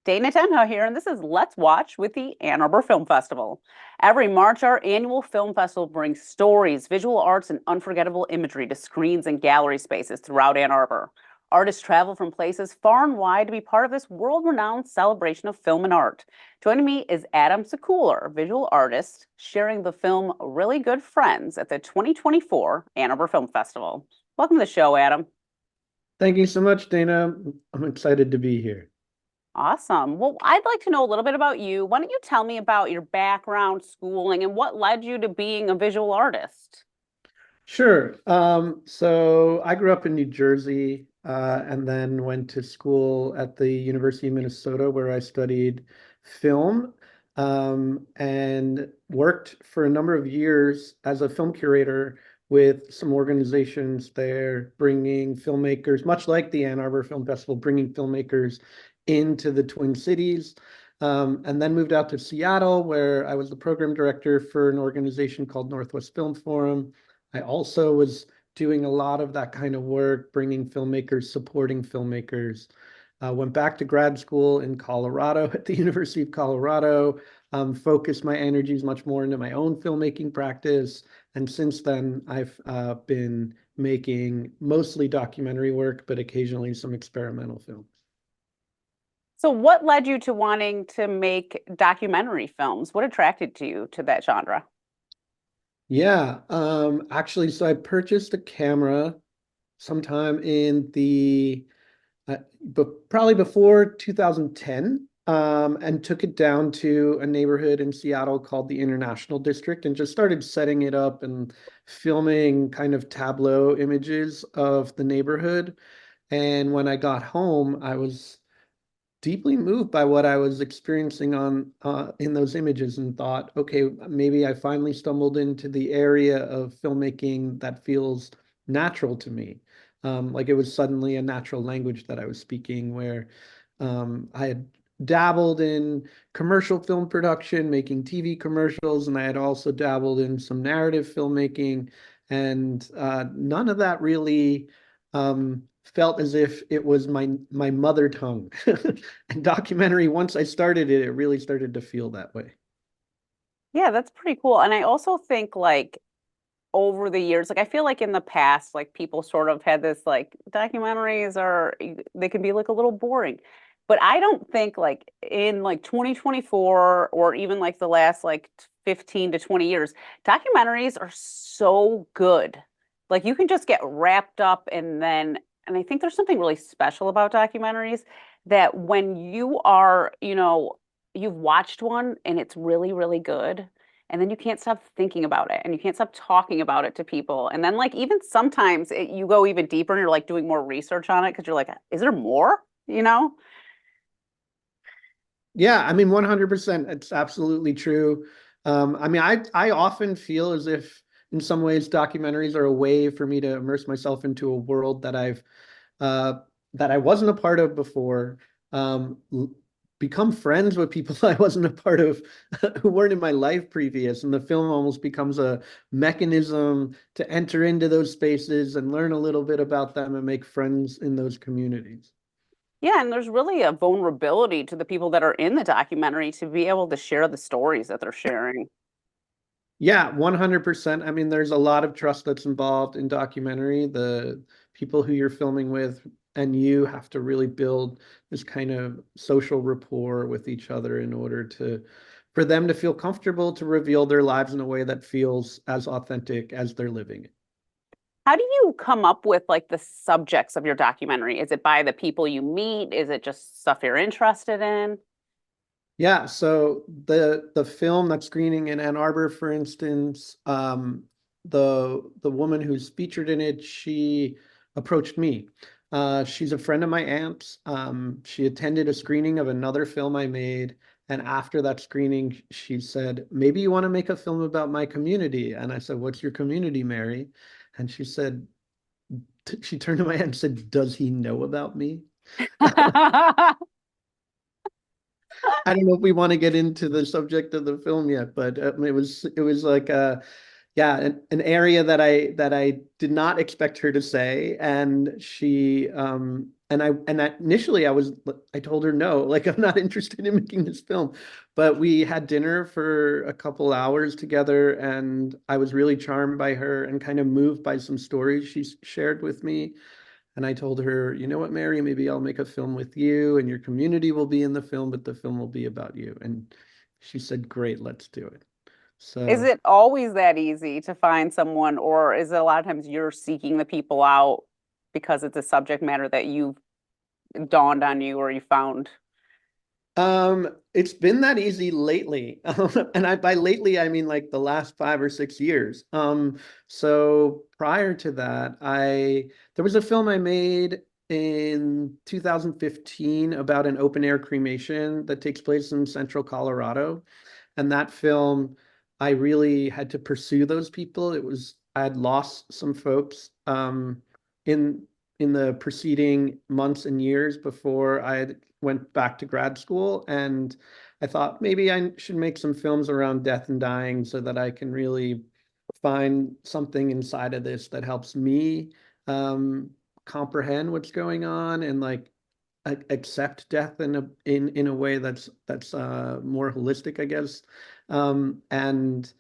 Dana Tenha here, and this is Let's Watch with the Ann Arbor Film Festival. Every March, our annual film festival brings stories, visual arts, and unforgettable imagery to screens and gallery spaces throughout Ann Arbor. Artists travel from places far and wide to be part of this world-renowned celebration of film and art. Joining me is Adam Sekuler, visual artist, sharing the film Really Good Friends at the 2024 Ann Arbor Film Festival. Welcome to the show, Adam. Thank you so much, Dana. I'm excited to be here. Awesome. Well, I'd like to know a little bit about you. Why don't you tell me about your background, schooling, and what led you to being a visual artist? Sure. So I grew up in New Jersey, and then went to school at the University of Minnesota where I studied film, and worked for a number of years as a film curator with some organizations there, bringing filmmakers, much like the Ann Arbor Film Festival, bringing filmmakers into the Twin Cities. And then moved out to Seattle, where I was the program director for an organization called Northwest Film Forum. I also was doing a lot of that kind of work, bringing filmmakers, supporting filmmakers. Went back to grad school in Colorado at the University of Colorado, focused my energies much more into my own filmmaking practice. And since then, I've been making mostly documentary work, but occasionally some experimental films. So, what led you to wanting to make documentary films? What attracted you to that genre? Yeah, actually, so I purchased a camera sometime in the but probably before 2010, and took it down to a neighborhood in Seattle called the International District and just started setting it up and filming kind of tableau images of the neighborhood. And when I got home, I was deeply moved by what I was experiencing on in those images and thought, okay, maybe I finally stumbled into the area of filmmaking that feels natural to me. Like it was suddenly a natural language that I was speaking, where I had dabbled in commercial film production, making TV commercials, and I had also dabbled in some narrative filmmaking, and none of that really felt as if it was my mother tongue. And documentary, once I started it, it really started to feel that way. Yeah, that's pretty cool. And I also think like over the years, like I feel like in the past, like people sort of had this like documentaries are they can be like a little boring. But I don't think like in like 2024 or even like the last like 15 to 20 years, documentaries are so good. Like you can just get wrapped up and I think there's something really special about documentaries that when you are, you've watched one and it's really, really good and then you can't stop thinking about it and you can't stop talking about it to people and then like even sometimes you go even deeper and you're like doing more research on it because you're like is there more. Yeah, I mean, 100%, it's absolutely true. I mean, I often feel as if in some ways documentaries are a way for me to immerse myself into a world uh, that I wasn't a part of before. Become friends with people I wasn't a part of who weren't in my life previous. And the film almost becomes a mechanism to enter into those spaces and learn a little bit about them and make friends in those communities. Yeah, and there's really a vulnerability to the people that are in the documentary to be able to share the stories that they're sharing. Yeah, 100%. I mean, there's a lot of trust that's involved in documentary. The people who you're filming with and you have to really build this kind of social rapport with each other in order to for them to feel comfortable to reveal their lives in a way that feels as authentic as they're living it. How do you come up with like the subjects of your documentary? Is it by the people you meet? Is it just stuff you're interested in? Yeah, so the film that's screening in Ann Arbor, for instance, the woman who's featured in it, she approached me. She's a friend of my aunt's. She attended a screening of another film I made, and after that screening, she said, "Maybe you want to make a film about my community." And I said, "What's your community, Mary?" And she said, she turned to my aunt and said, "Does he know about me?" I don't know if we want to get into the subject of the film yet, but it was like yeah, an area that I did not expect her to say, and initially I told her no, like I'm not interested in making this film. But we had dinner for a couple hours together, and I was really charmed by her and kind of moved by some stories she shared with me. And I told her, you know what, Mary, maybe I'll make a film with you and your community will be in the film, but the film will be about you. And she said, great, let's do it. Is So, it always that easy to find someone, or is it a lot of times you're seeking the people out because it's a subject matter that you've dawned on you or you found? it's been that easy lately. And by lately, I mean like the last 5 or 6 years. So prior to that, there was a film I made in 2015 about an open air cremation that takes place in central Colorado. And that film, I really had to pursue those people. I had lost some folks in in the preceding months and years before I went back to grad school. And I thought maybe I should make some films around death and dying so that I can really find something inside of this that helps me um, comprehend what's going on and like accept death in a way that's more holistic, I guess. And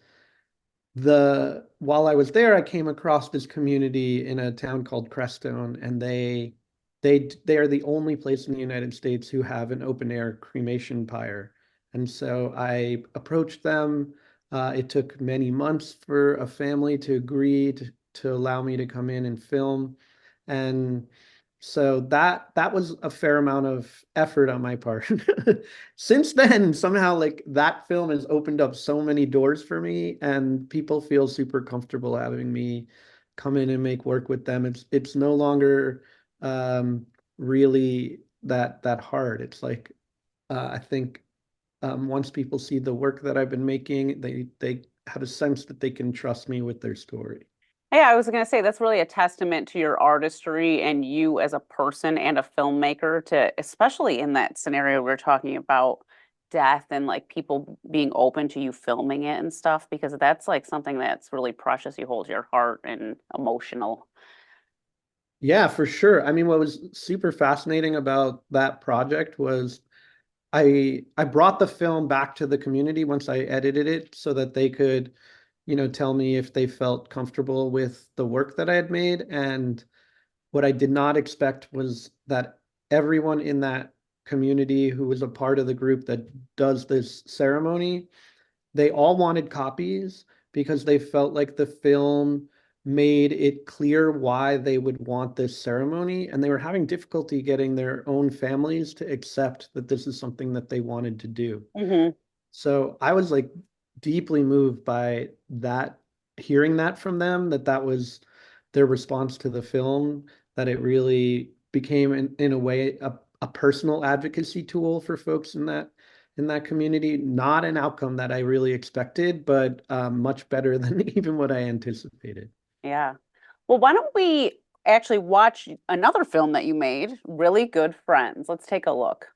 the while I was there, I came across this community in a town called Crestone, and they are the only place in the United States who have an open air cremation pyre. And so I approached them. It took many months for a family to agree to allow me to come in and film. And so that was a fair amount of effort on my part. Since then, somehow like that film has opened up so many doors for me, and people feel super comfortable having me come in and make work with them. It's no longer really that hard. It's like I think once people see the work that I've been making, they have a sense that they can trust me with their story. Yeah, I was going to say that's really a testament to your artistry and you as a person and a filmmaker to, especially in that scenario we're talking about death and like people being open to you filming it and stuff, because that's like something that's really precious. You hold your heart and emotional. Yeah, for sure. I mean, what was super fascinating about that project was I brought the film back to the community once I edited it so that they could, tell me if they felt comfortable with the work that I had made. And what I did not expect was that everyone in that community who was a part of the group that does this ceremony, they all wanted copies because they felt like the film made it clear why they would want this ceremony, and they were having difficulty getting their own families to accept that this is something that they wanted to do. Hmm. So I was like deeply moved by that, hearing that from them, that was their response to the film, that it really became in a way a personal advocacy tool for folks in that community. Not an outcome that I really expected, but much better than even what I anticipated. Yeah. Well, why don't we actually watch another film that you made, Really Good Friends? Let's take a look.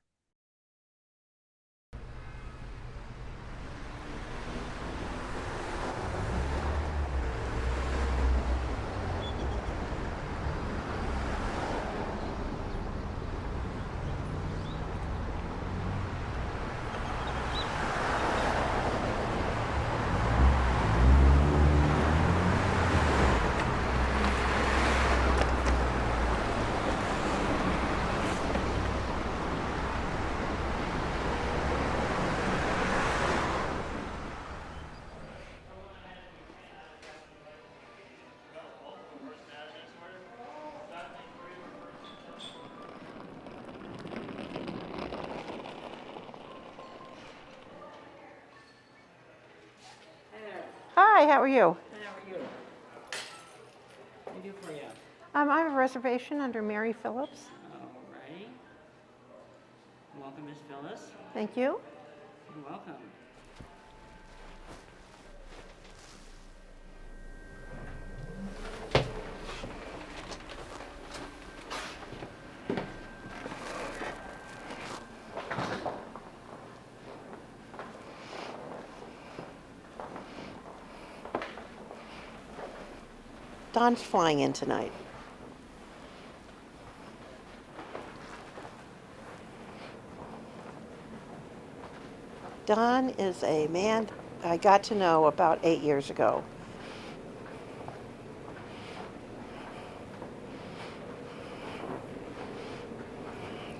Hi, how are you? How are you? What can I do for you? I have a reservation under Mary Phillips. All right. Welcome, Miss Phyllis. Thank you. You're welcome. Don's flying in tonight. Don is a man I got to know about 8 years ago.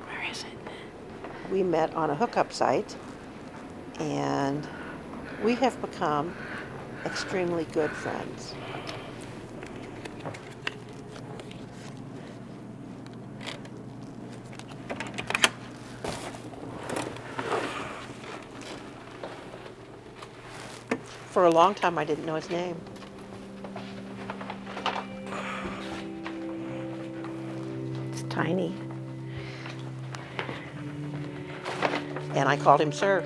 Where is it? We met on a hookup site, and we have become extremely good friends. For a long time, I didn't know his name. It's tiny. And I called him sir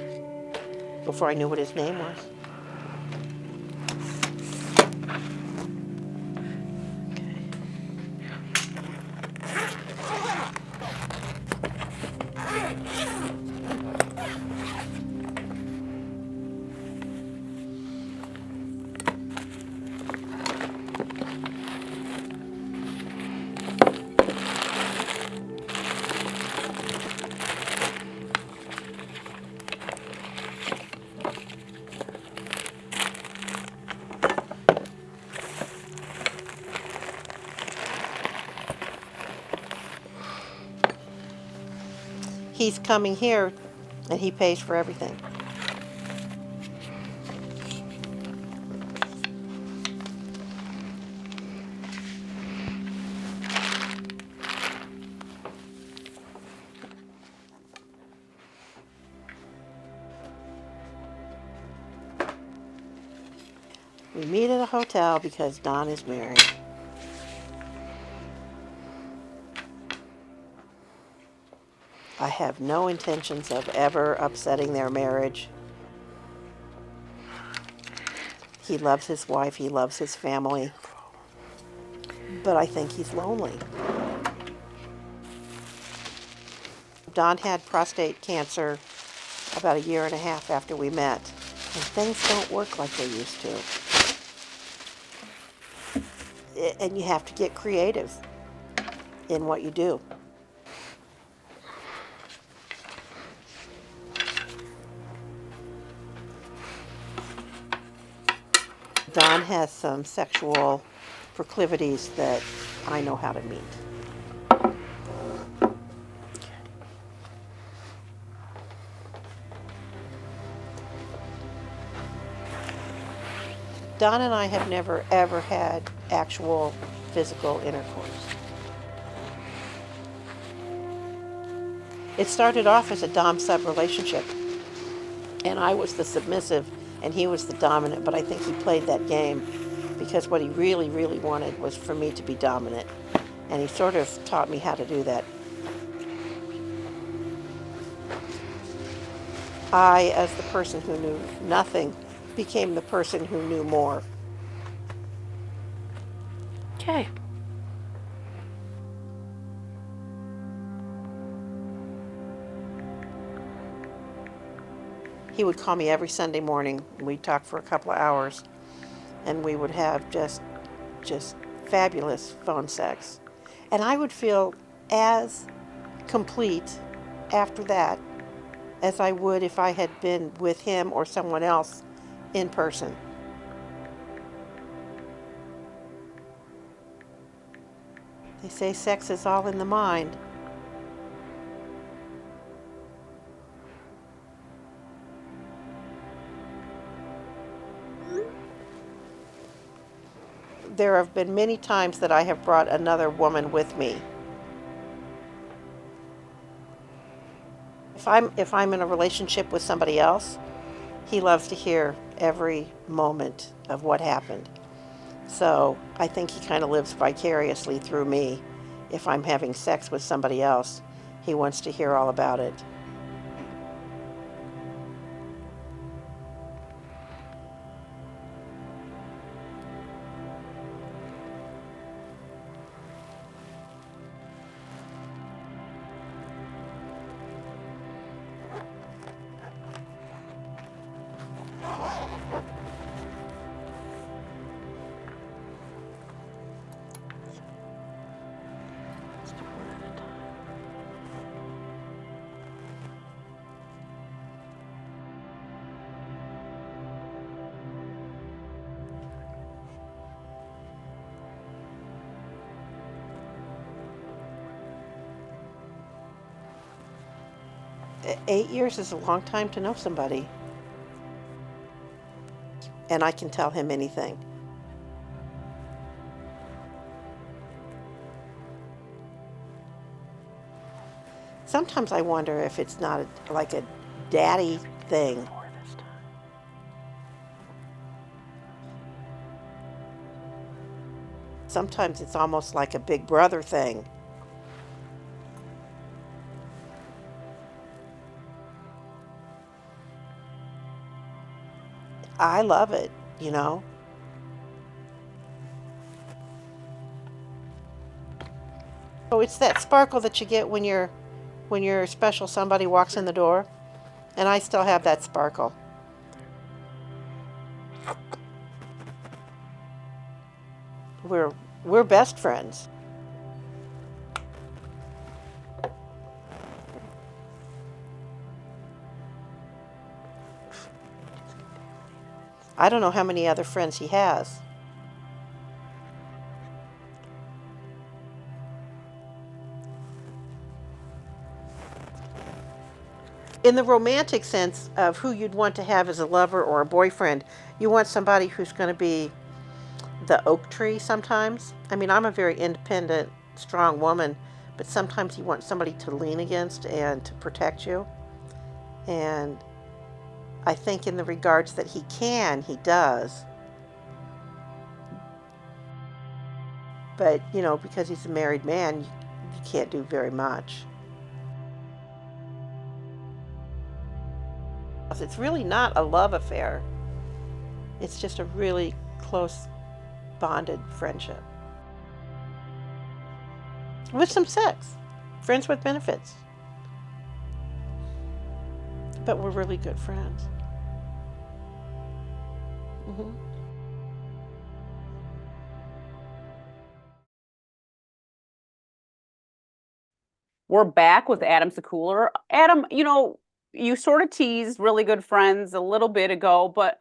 before I knew what his name was. He's coming here, and he pays for everything. We meet at a hotel because Don is married. I have no intentions of ever upsetting their marriage. He loves his wife, he loves his family, but I think he's lonely. Don had prostate cancer about 1.5 years after we met, and things don't work like they used to. And you have to get creative in what you do. Don has some sexual proclivities that I know how to meet. Don and I have never ever had actual physical intercourse. It started off as a dom-sub relationship, and I was the submissive and he was the dominant, but I think he played that game because what he really, really wanted was for me to be dominant, and he sort of taught me how to do that. I, as the person who knew nothing, became the person who knew more. Okay. He would call me every Sunday morning, and we'd talk for a couple of hours, and we would have just fabulous phone sex. And I would feel as complete after that as I would if I had been with him or someone else in person. They say sex is all in the mind. There have been many times that I have brought another woman with me. If I'm in a relationship with somebody else, he loves to hear every moment of what happened. So I think he kind of lives vicariously through me. If I'm having sex with somebody else, he wants to hear all about it. 8 years is a long time to know somebody. And I can tell him anything. Sometimes I wonder if it's not like a daddy thing. Sometimes it's almost like a big brother thing. I love it, you know. So it's that sparkle that you get when your special somebody walks in the door, and I still have that sparkle. We're we're best friends. I don't know how many other friends he has. In the romantic sense of who you'd want to have as a lover or a boyfriend, you want somebody who's going to be the oak tree sometimes. I mean, I'm a very independent, strong woman, but sometimes you want somebody to lean against and to protect you. And I think in the regards that he does. But, because he's a married man, you can't do very much. It's really not a love affair. It's just a really close, bonded friendship. With some sex. Friends with benefits. But we're really good friends. Mm-hmm. We're back with Adam Sekuler. Adam, you sort of teased really good friends a little bit ago, but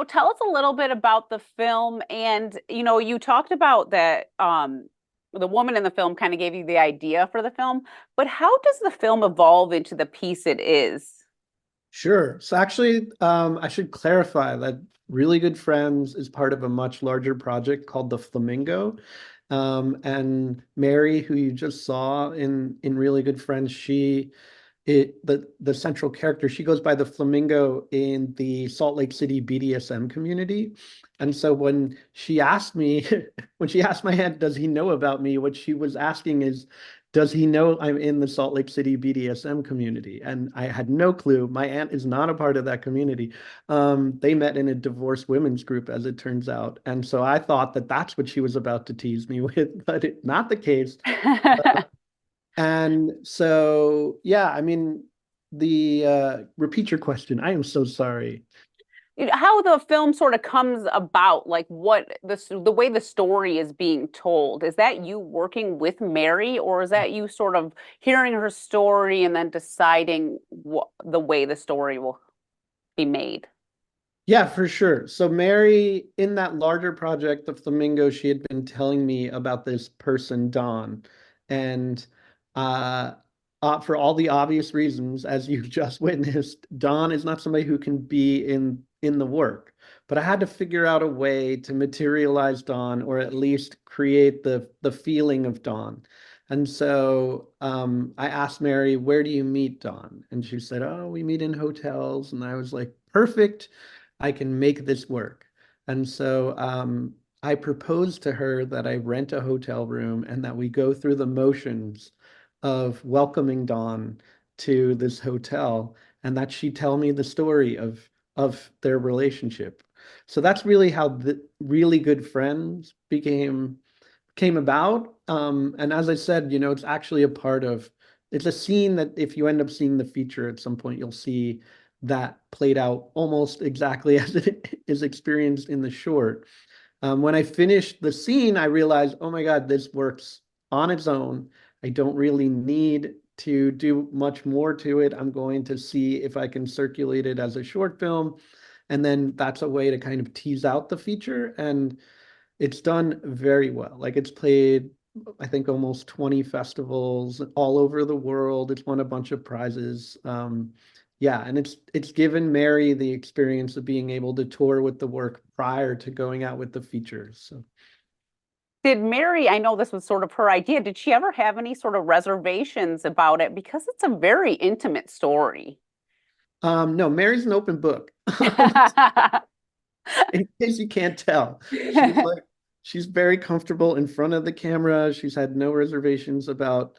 tell us a little bit about the film. And you talked about that the woman in the film kind of gave you the idea for the film, but how does the film evolve into the piece it is? Sure. So actually, I should clarify that Really Good Friends is part of a much larger project called the Flamingo. And Mary, who you just saw in Really Good Friends, the central character, she goes by the Flamingo in the Salt Lake City BDSM community. And so when she asked me, when she asked my aunt, does he know about me? What she was asking is, does he know I'm in the Salt Lake City BDSM community? And I had no clue. My aunt is not a part of that community. They met in a divorced women's group, as it turns out. And so I thought that that's what she was about to tease me with, but not the case. And so, yeah, I mean, repeat your question. I am so sorry. How the film sort of comes about, like what the way the story is being told. Is that you working with Mary, or is that you sort of hearing her story and then deciding what the way the story will be made? Yeah, for sure. So Mary, in that larger project, the Flamingo, she had been telling me about this person, Don. And uh, for all the obvious reasons, as you just witnessed, Don is not somebody who can be in the work. But I had to figure out a way to materialize Don, or at least create the feeling of Don. And so I asked Mary, where do you meet Don? And she said, oh, we meet in hotels. And I was like, perfect. I can make this work. And so I proposed to her that I rent a hotel room and that we go through the motions of welcoming Dawn to this hotel, and that she tell me the story of their relationship. So that's really how the Really Good Friends came about. And as I said, it's actually it's a scene that if you end up seeing the feature at some point, you'll see that played out almost exactly as it is experienced in the short. When I finished the scene, I realized, oh my God, this works on its own. I don't really need to do much more to it. I'm going to see if I can circulate it as a short film. And then that's a way to kind of tease out the feature. And it's done very well. Like it's played I think almost 20 festivals all over the world. It's won a bunch of prizes. Yeah, and it's given Mary the experience of being able to tour with the work prior to going out with the features. So Did Mary, I know this was sort of her idea, did she ever have any sort of reservations about it? Because it's a very intimate story. no, Mary's an open book. In case you can't tell, she's very comfortable in front of the camera. She's had no reservations about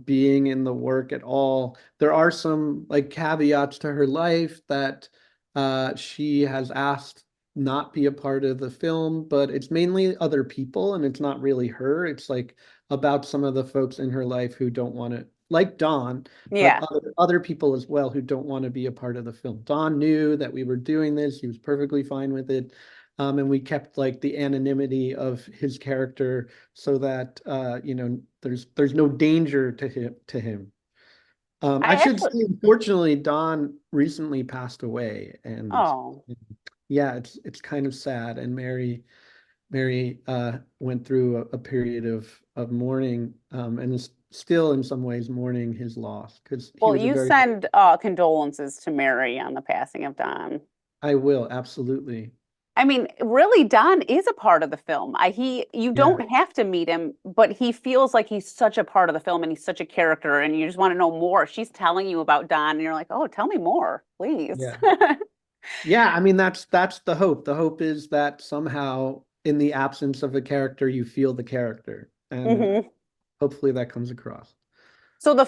being in the work at all. There are some like caveats to her life that she has asked not be a part of the film, but it's mainly other people and it's not really her. It's like about some of the folks in her life who don't want to, like Dawn, but Yeah. other people as well who don't want to be a part of the film. Don knew that we were doing this. He was perfectly fine with it. And we kept like the anonymity of his character so that there's no danger to him. I I should say, actually, unfortunately, Don recently passed away, and oh, yeah, it's kind of sad. And Mary went through a period of mourning, and is still in some ways mourning his loss because he well, was a you very, send condolences to Mary on the passing of Don. I will, absolutely. I mean, really, Don is a part of the film. You Yeah, don't have to meet him, but he feels like he's such a part of the film and he's such a character, and you just want to know more. She's telling you about Don, and you're like, oh, tell me more, please. yeah. Yeah, I mean that's the hope. The hope is that somehow in the absence of a character, you feel the character, and hmm hopefully that comes across. So the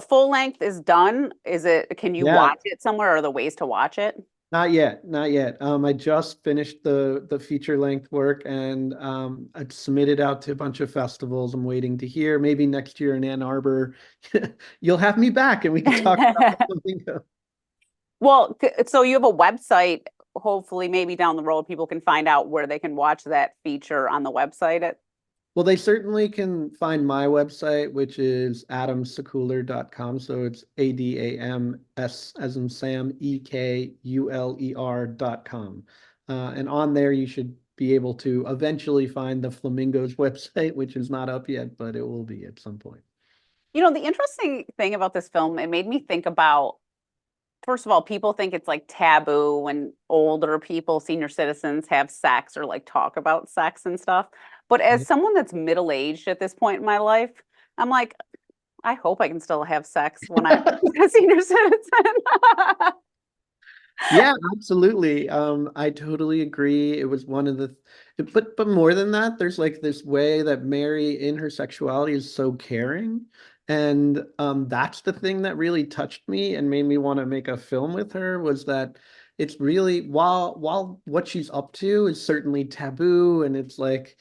full length is done. Is it? Can you Yeah, watch it somewhere? Or are the ways to watch it? not yet, not yet. I just finished the feature length work and I submitted out to a bunch of festivals. I'm waiting to hear. Maybe next year in Ann Arbor, you'll have me back and we can talk about something. Well, so you have a website. Hopefully, maybe down the road, people can find out where they can watch that feature on the website. Well, they certainly can find my website, which is adamsekuler.com. So it's ADAMS as in Sam, EKULER.com. And on there, you should be able to eventually find the Flamingos website, which is not up yet, but it will be at some point. You know, the interesting thing about this film, it made me think about, first of all, people think it's like taboo when older people, senior citizens, have sex or like talk about sex and stuff. But as Right? someone that's middle-aged at this point in my life, I'm like, I hope I can still have sex when I'm a senior citizen. Yeah, absolutely. I totally agree. It was one of the, but more than that, there's like this way that Mary in her sexuality is so caring, and that's the thing that really touched me and made me want to make a film with her. Was that it's really while what she's up to is certainly taboo, and it's like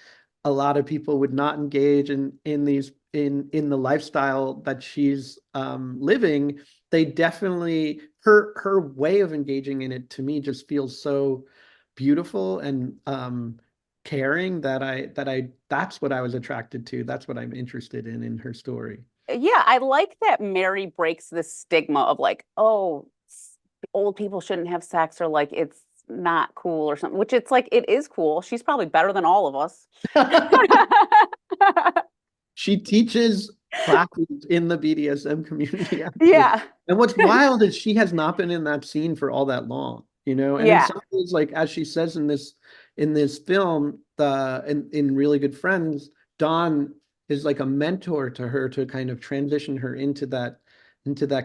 a lot of people would not engage in these in the lifestyle that she's living. They definitely her way of engaging in it to me just feels so beautiful and caring that that's what I was attracted to. That's what I'm interested in her story. Yeah, I like that Mary breaks the stigma of like, oh, old people shouldn't have sex or like it's not cool or something, which it's like it is cool. She's probably better than all of us. She teaches classes in the BDSM community, actually. Yeah. And what's wild is she has not been in that scene for all that long, you know? And in Yeah. some ways, like as she says in this film, in Really Good Friends, Dawn is like a mentor to her to kind of transition her into that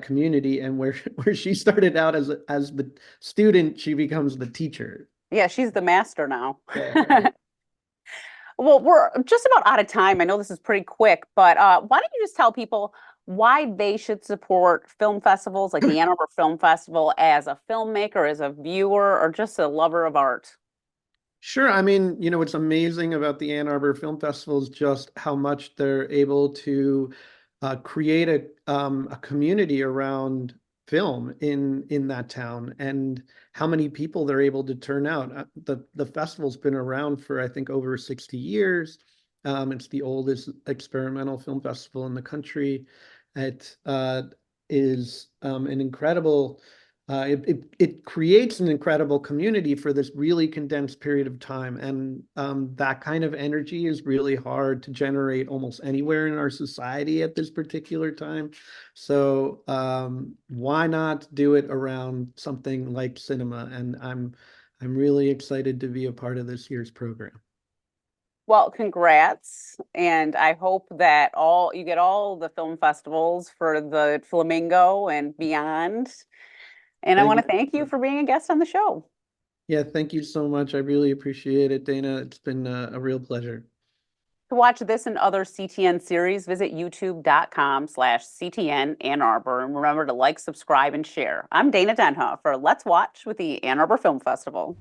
community. And where where she started out as the student, she becomes the teacher. Yeah, she's the master now. Yeah, right. Well, we're just about out of time. I know this is pretty quick, but why don't you just tell people why they should support film festivals like the Ann Arbor Film Festival as a filmmaker, as a viewer, or just a lover of art? Sure. I mean, what's amazing about the Ann Arbor Film Festival is just how much they're able to create a community around film in that town, and how many people they're able to turn out. The festival's been around for I think over 60 years. It's the oldest experimental film festival in the country. It is an incredible it creates an incredible community for this really condensed period of time. And that kind of energy is really hard to generate almost anywhere in our society at this particular time. So why not do it around something like cinema? And I'm really excited to be a part of this year's program. Well, congrats. And I hope that you get all the film festivals for the Flamingo and beyond. And I Thank want you. to thank you for being a guest on the show. Yeah, thank you so much. I really appreciate it, Dana. It's been a real pleasure. To watch this and other CTN series, visit youtube.com/CTN Ann Arbor. And remember to like, subscribe, and share. I'm Dana Denha for Let's Watch with the Ann Arbor Film Festival.